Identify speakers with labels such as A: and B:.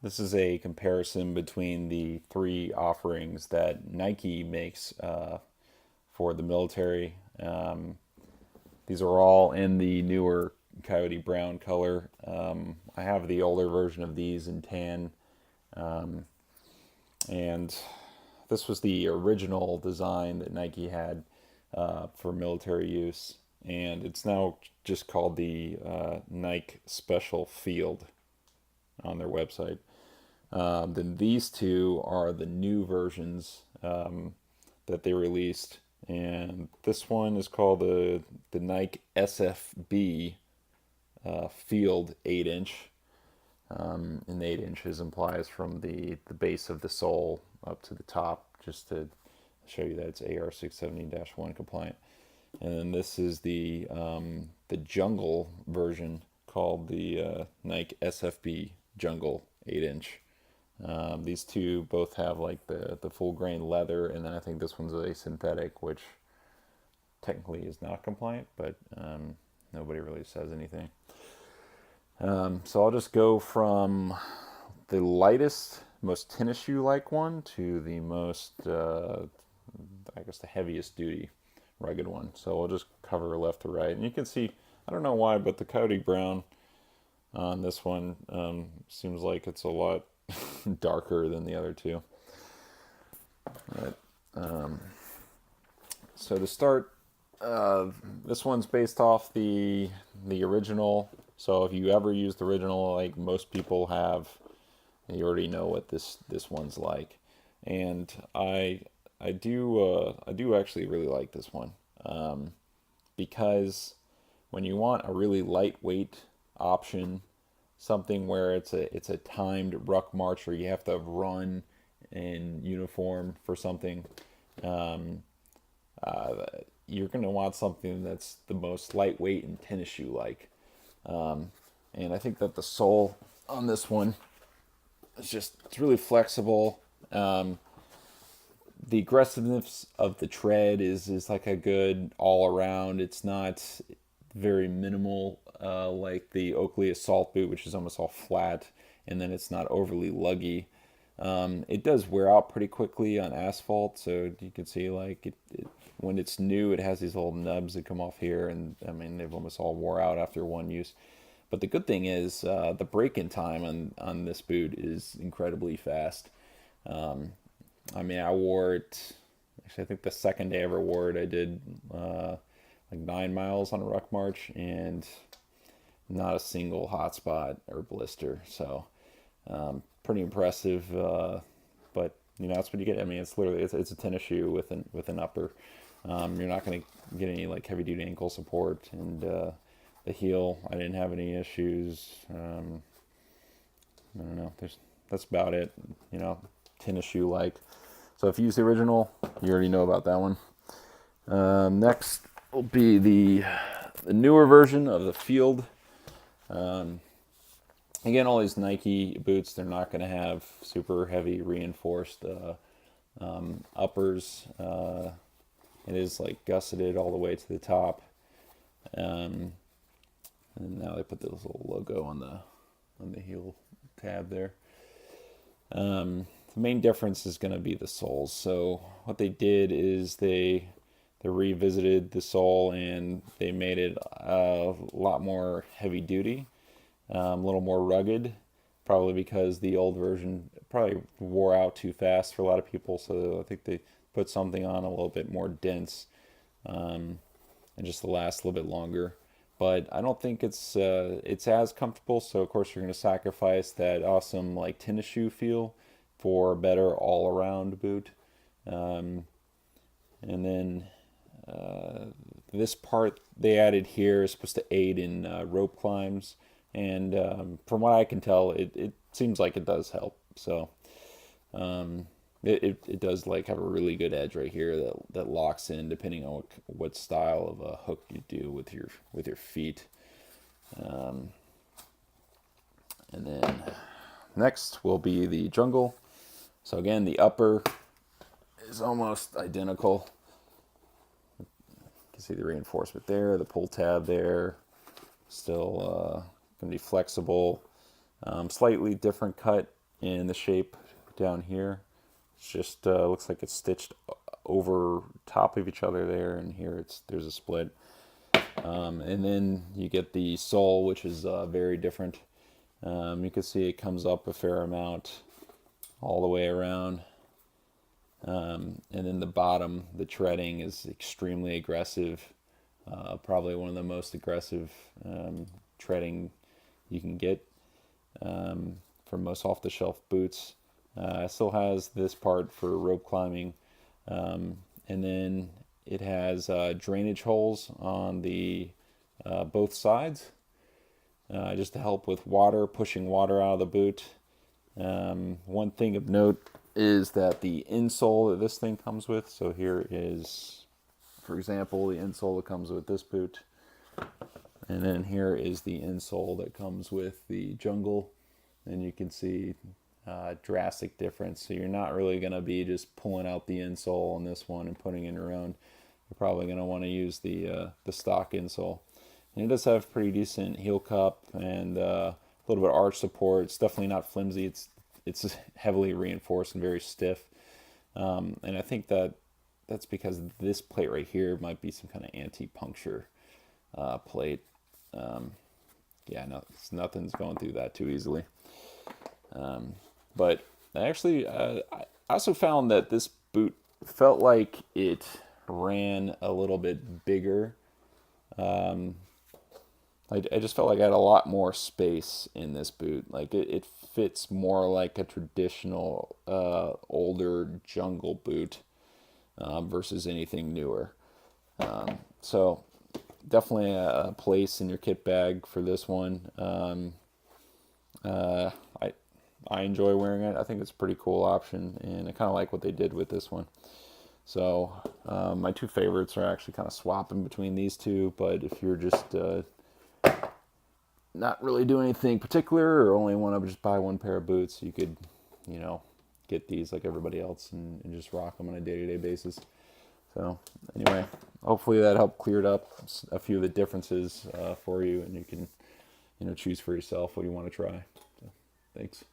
A: This is a comparison between the three offerings that Nike makes for the military. These are all in the newer coyote brown color. I have the older version of these in tan, and this was the original design that Nike had for military use, and it's now just called the Nike Special Field on their website. Then these two are the new versions that they released, and this one is called the Nike SFB Field 8-inch, and 8 inches implies from the base of the sole up to the top, just to show you that it's AR 670-1 compliant. And then this is the jungle version called the Nike SFB Jungle 8-inch. These two both have like the full grain leather, and then I think this one's a synthetic, which technically is not compliant, but nobody really says anything. So I'll just go from the lightest, most tennis shoe like one to the most, I guess, the heaviest duty rugged one. So we'll just cover left to right. And you can see, I don't know why, but the coyote brown on this one seems like it's a lot darker than the other two. But, so to start, this one's based off the original. So if you ever used the original, like most people have, you already know what this one's like. And I do actually really like this one, because when you want a really lightweight option, something where it's a timed ruck march where you have to run in uniform for something, you're going to want something that's the most lightweight and tennis shoe like. And I think that the sole on this one it's really flexible. The aggressiveness of the tread is like a good all around. It's not very minimal like the Oakley Assault boot, which is almost all flat, and then it's not overly luggy. It does wear out pretty quickly on asphalt, so you can see like when it's new, it has these little nubs that come off here, and I mean they've almost all wore out after one use. But the good thing is the break-in time on this boot is incredibly fast. I mean, I wore it, actually I think the second day I ever wore it, I did like 9 miles on a ruck march, and not a single hot spot or blister. So pretty impressive. But you know, that's what you get. I mean, it's literally it's a tennis shoe with an upper. You're not going to get any like heavy duty ankle support, and the heel, I didn't have any issues. I don't know. That's about it. You know, tennis shoe like. So if you use the original, you already know about that one. Next will be the newer version of the Field. Again, all these Nike boots, they're not going to have super heavy reinforced uppers. It is like gusseted all the way to the top. And now they put this little logo on the heel tab there. The main difference is going to be the soles. So what they did is they revisited the sole, and they made it a lot more heavy duty, a little more rugged, probably because the old version probably wore out too fast for a lot of people. So I think they put something on a little bit more dense, and just to last a little bit longer. But I don't think it's as comfortable. So of course you're going to sacrifice that awesome like tennis shoe feel for a better all-around boot. And then this part they added here is supposed to aid in rope climbs, and from what I can tell, it seems like it does help. So it does like have a really good edge right here that locks in depending on what style of a hook you do with your feet. And then next will be the Jungle. So again, the upper is almost identical. You can see the reinforcement there, the pull tab there. Still going to be flexible. Slightly different cut in the shape down here. It's just looks like it's stitched over top of each other there, and here there's a split. And then you get the sole, which is very different. You can see it comes up a fair amount all the way around. And then the bottom, the treading is extremely aggressive. Probably one of the most aggressive treading you can get for most off-the-shelf boots. It still has this part for rope climbing. And then it has drainage holes on the both sides, just to help with water, pushing water out of the boot. One thing of note is that the insole that this thing comes with, so here is, for example, the insole that comes with this boot, and then here is the insole that comes with the Jungle, and you can see drastic difference. So you're not really going to be just pulling out the insole on this one and putting in your own. You're probably going to want to use the stock insole. And it does have pretty decent heel cup and a little bit of arch support. It's definitely not flimsy. It's heavily reinforced and very stiff. And I think that's because this plate right here might be some kind of anti-puncture plate. Yeah, no, nothing's going through that too easily. But actually, I also found that this boot felt like it ran a little bit bigger. I just felt like I had a lot more space in this boot. Like it fits more like a traditional older Jungle boot versus anything newer. So definitely a place in your kit bag for this one. I enjoy wearing it. I think it's a pretty cool option, and I kind of like what they did with this one. So my two favorites are actually kind of swapping between these two, but if you're just not really doing anything particular or only want to just buy one pair of boots, you could, get these like everybody else and just rock them on a day-to-day basis. So anyway, hopefully that helped clear up a few of the differences for you, and you can, choose for yourself what you want to try. So, thanks.